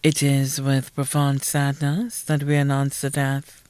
It is with profound sadness that we announce the death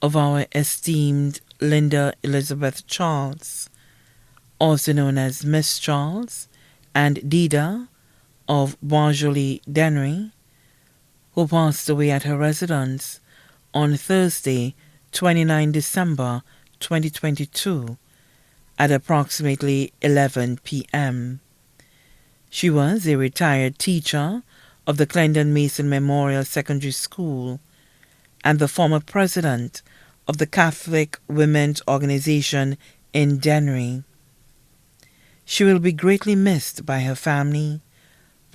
of our esteemed Linda Elizabeth Charles, also known as Miss Charles, and Dida of Boisjoli Dennery, who passed away at her residence on Thursday, 29 December 2022 at approximately 11 p.m. She was a retired teacher of the Clendon Mason Memorial Secondary School and the former president of the Catholic Women's Organization in Dennery. She will be greatly missed by her family,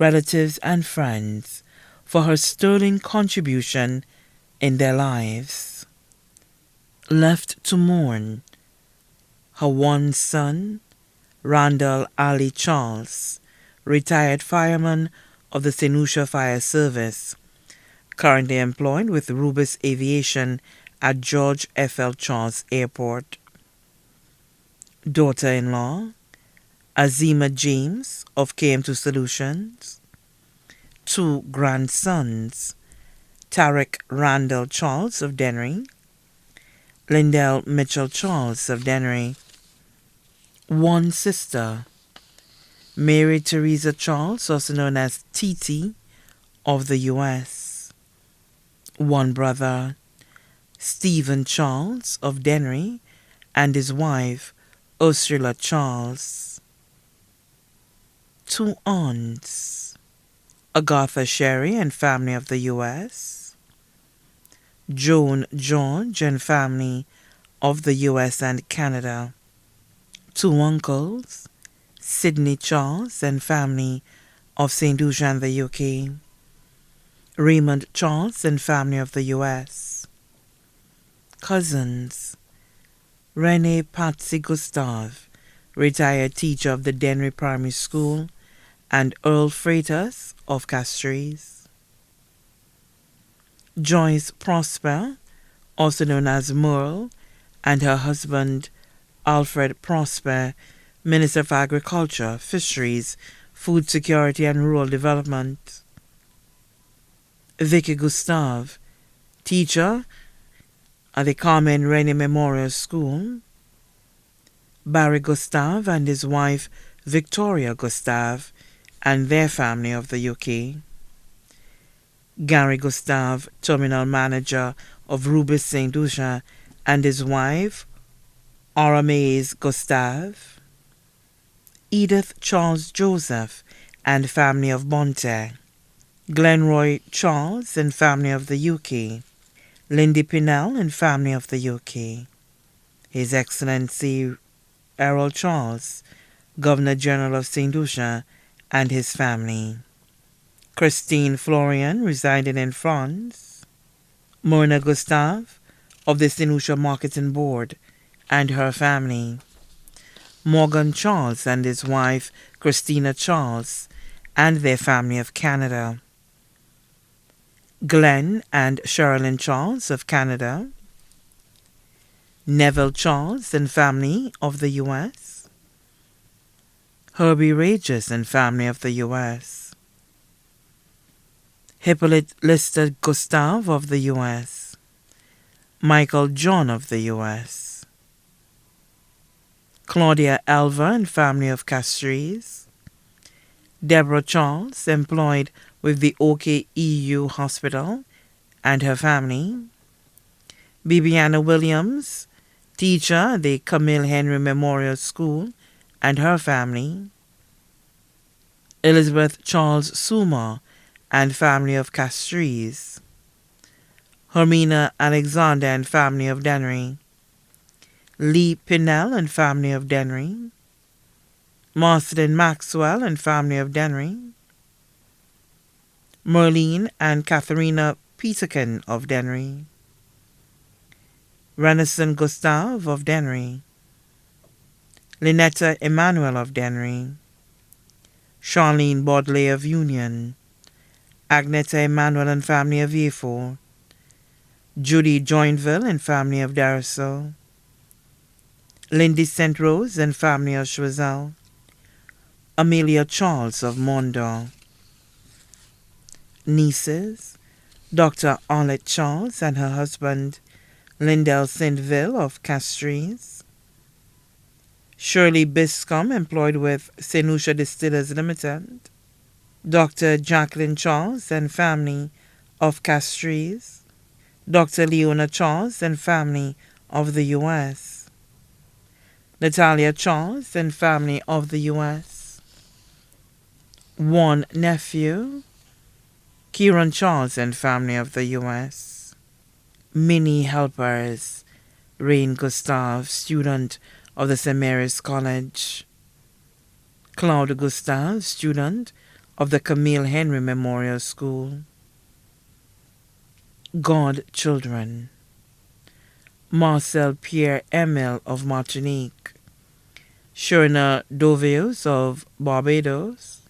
relatives, and friends for her sterling contribution in their lives. Left to mourn, her one son, Randall Ali Charles, retired fireman of the St. Lucia Fire Service, currently employed with Rubis Aviation at George F. L. Charles Airport. Daughter-in-law, Azima James of KM2 Solutions. 2 grandsons, Tarek Randall Charles of Dennery, Lindell Mitchell Charles of Dennery. 1 sister, Mary Teresa Charles, also known as Titi, of the U.S. 1 brother, Stephen Charles of Dennery, and his wife, Ursula Charles. 2 aunts, Agatha Sherry and family of the U.S., Joan George and family of the U.S. and Canada. 2 uncles, Sidney Charles and family of St. Lucia and the U.K., Raymond Charles and family of the U.S. Cousins, Rene Patsy Gustave, retired teacher of the Dennery Primary School, and Earl Freitas of Castries. Joyce Prosper, also known as Merle, and her husband Alfred Prosper, Minister of Agriculture, Fisheries, Food Security and Rural Development. Vicky Gustave, teacher at the Carmen Rennie Memorial School. Barry Gustave and his wife Victoria Gustave and their family of the UK. Gary Gustave, terminal manager of Rubis St. Lucia, and his wife Aramaze Gustave. Edith Charles Joseph and family of Bonte. Glenroy Charles and family of the UK. Lindy Pinnell and family of the UK. His Excellency Errol Charles, Governor General of St. Lucia, and his family. Christine Florian, residing in France. Myrna Gustave, of the St. Lucia Marketing Board, and her family. Morgan Charles and his wife Christina Charles, and their family of Canada. Glenn and Sherilyn Charles of Canada. Neville Charles and family of the U.S. Herbie Regis and family of the U.S. Hippolyte Lister Gustave of the U.S. Michael John of the U.S. Claudia Alva and family of Castries. Deborah Charles, employed with the OKEU Hospital, and her family. Bibiana Williams, teacher at the Camille Henry Memorial School, and her family. Elizabeth Charles Suma and family of Castries. Hermina Alexander and family of Dennery. Lee Pinnell and family of Dennery. Marston Maxwell and family of Dennery. Merlene and Katharina Peterkin of Dennery. Renison Gustave of Dennery. Lynetta Emmanuel of Dennery. Charlene Bodley of Union. Agneta Emmanuel and family of Yefo. Judy Joinville and family of Darso. Lindy St. Rose and family of Choiseul. Amelia Charles of Mondo. nieces, Dr. Arlette Charles and her husband, Lindell Saintville of Castries, Shirley Biscombe, employed with St. Lucia Distillers Limited, Dr. Jacqueline Charles and family of Castries, Dr. Leona Charles and family of the U.S., Natalia Charles and family of the U.S., one nephew, Kieran Charles and family of the U.S., Minnie Helpers, Rain Gustave, student of the St. Mary's College, Claude Gustave, student of the Camille Henry Memorial School, godchildren, Marcel Pierre Emile of Martinique, Shirna Dovius of Barbados,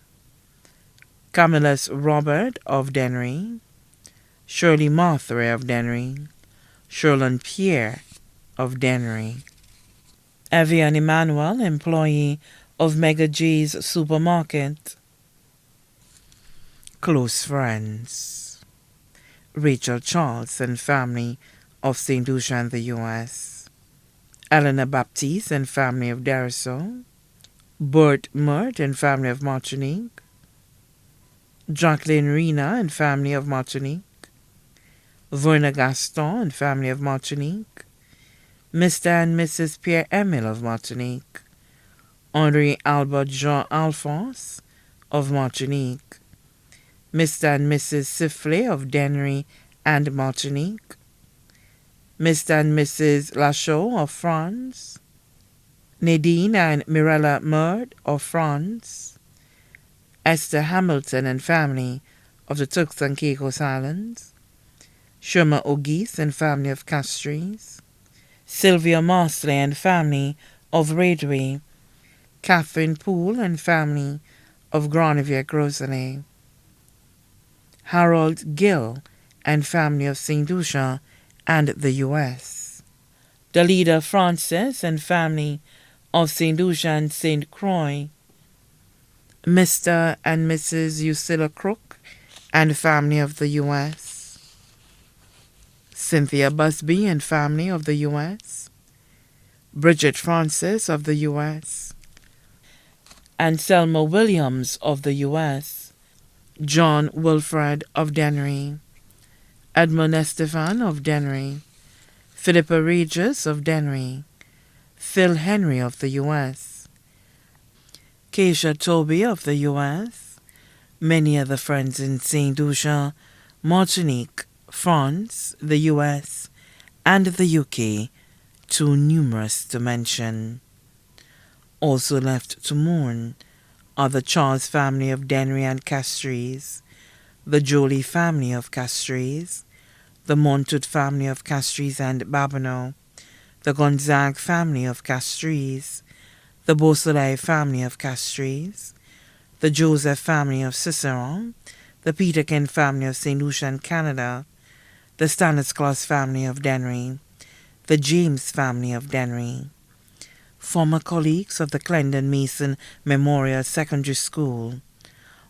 Camillus Robert of Dennery, Shirley Marthray of Dennery, Sherlon Pierre of Dennery, Evian Emmanuel, employee of Mega G's supermarket, close friends, Rachel Charles and family of St. Lucia in the U.S., Eleanor Baptiste and family of Darso, Bert Mert and family of Martinique, Jacqueline Rena and family of Martinique, Verna Gaston and family of Martinique, Mr. and Mrs. Pierre Emile of Martinique, Henri Albert Jean Alphonse of Martinique, Mr. and Mrs. Siffley of Dennery and Martinique, Mr. and Mrs. Lachaud of France, Nadine and Mirella Merd of France, Esther Hamilton and family of the Turks and Caicos Islands, Sherma O'Geese and family of Castries, Sylvia Marsley and family of Radway, Catherine Poole and family of Granivier-Grosenay, Harold Gill and family of St. Lucia and the U.S., Dalida Francis and family of St. Lucia and St. Croix, Mr. and Mrs. Usilla Crook and family of the U.S., Cynthia Busby and family of the U.S., Bridget Francis of the U.S., Anselma Williams of the U.S., John Wilfred of Dennery, Edmund Estefan of Dennery, Philippa Regis of Dennery, Phil Henry of the U.S., Keisha Toby of the U.S., many other friends in St. Lucia, Martinique, France, the U.S., and the U.K., too numerous to mention. Also left to mourn are the Charles family of Dennery and Castries, the Jolie family of Castries, the Montout family of Castries and Babonneau, the Gonzague family of Castries, the Beausoleil family of Castries, the Joseph family of Ciceron, the Peterkin family of St. Lucia and Canada, the Stanislas family of Dennery, the James family of Dennery, former colleagues of the Clendon Mason Memorial Secondary School,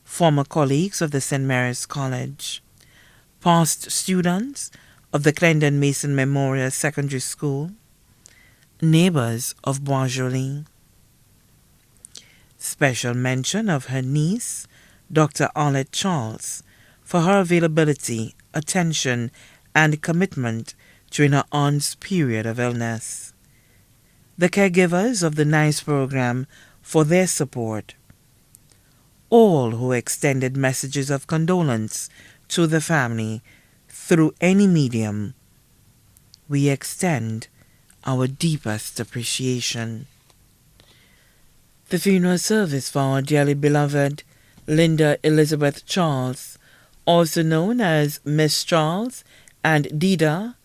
former colleagues of the St. Mary's College, past students of the Clendon Mason Memorial Secondary School, neighbors of Bois-Joli. Special mention of her niece, Dr. Arlette Charles, for her availability, attention, and commitment during her aunt's period of illness. The caregivers of the NICE program for their support. All who extended messages of condolence to the family through any medium, we extend our deepest appreciation. The funeral service for our dearly beloved Linda Elizabeth Charles, also known as Miss Charles and Dida,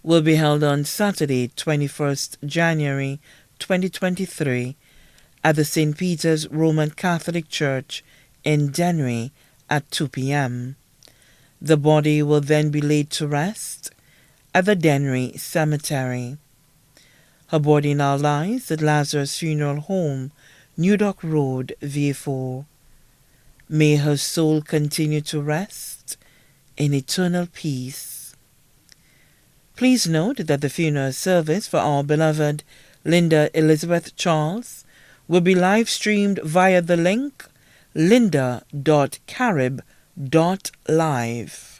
will be held on Saturday, 21st January 2023 at the St. Peter's Roman Catholic Church in Dennery at 2 p.m. The body will then be laid to rest at the Dennery Cemetery. Her body now lies at Lazarus Funeral Home, New Dock Road, VA4. May her soul continue to rest in eternal peace. Please note that the funeral service for our beloved Linda Elizabeth Charles will be live streamed via the link lynda.carib.live.